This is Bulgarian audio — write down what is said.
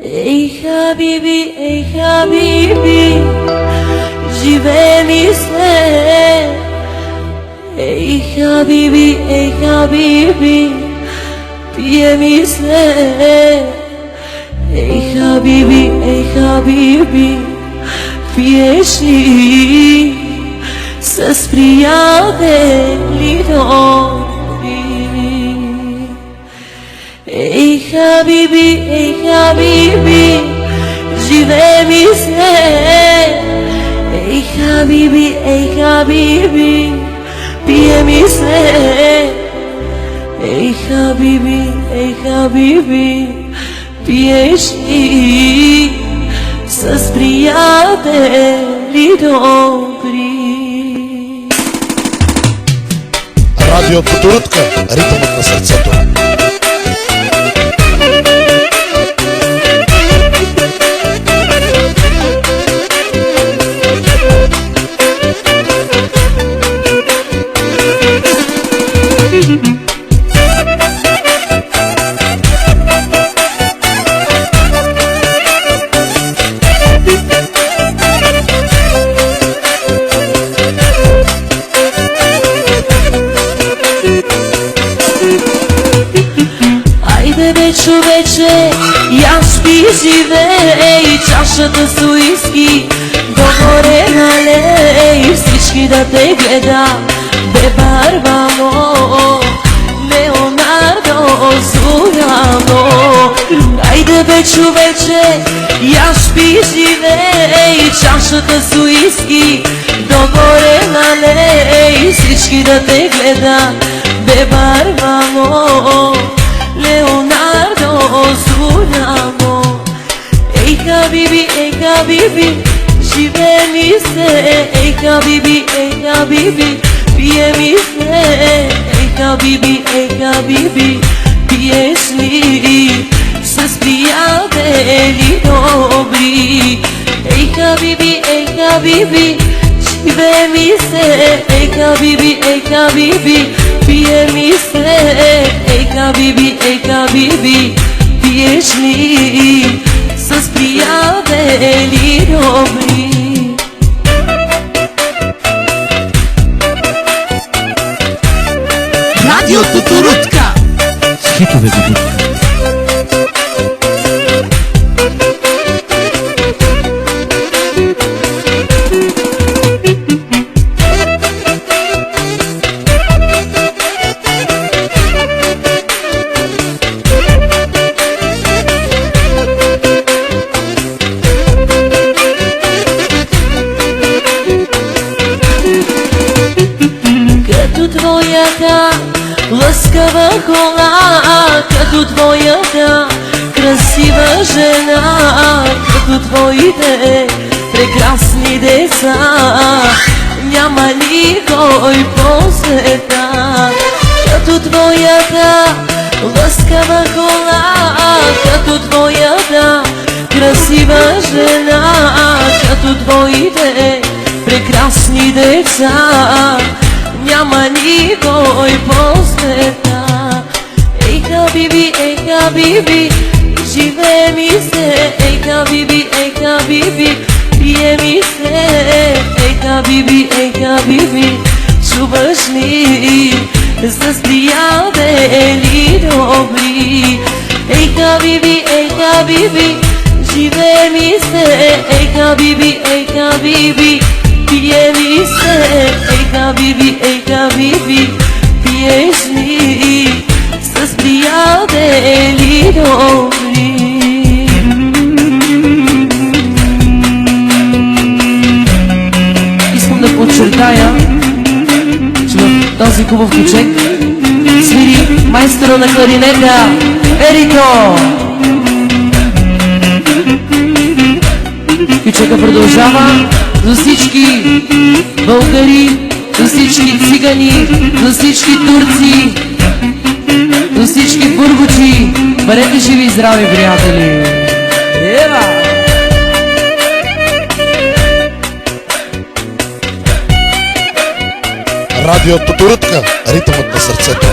ей Хабиби, живее ми се. Ей Хабиби, пие ми се. Ей Хабиби, пиеш ли с приятели добри? Ей Хабиби, живее ми се. Ей Хабиби, пие ми се. Ей Хабиби, пиеш ли с приятели добри? Радио Куторутка, ритъмът на сърцето. Човече, яш пи, живей, чашата с уиски догоре налей, всички да те гледа, бе Барбаро, Леонардо, Зорано. Айде бе човече, яш пи, живей, чашата с уиски догоре налей, всички да те гледа, бе Барбаро, Leonardo Zorano. Ей Хабиби, живее ми се. Ей Хабиби, пие ми се. Ей Хабиби, пиеш ли с приятели добри? Ей Хабиби, живее ми се. Ей Хабиби, пие ми се. Ей Хабиби, пиеш ли с приятели добри? Радио Куторутка, с хитове за дутка. Лъскава кола, като твоята красива жена, като твоите прекрасни деца, няма никой по света. Като твоята лъскава кола, като твоята красива жена, като твоите прекрасни деца, няма никой по света. Ей Хабиби, живее ми се. Ей Хабиби, пие ми се. Ей Хабиби, чуваш ли с приятели добри? Ей Хабиби, живее ми се. Ей Хабиби, пие ми се. Ей Хабиби, пиеш ли с приятели добри? Искам да подчертая, че в този хубав кючек свири майстора на кларинета Ерико. Кючека продължава за всички българи, за всички цигани, за всички турци, за всички бургучи. Бъдете живи и здрави, приятели! Ева! Радио Куторутка, ритъмът на сърцето.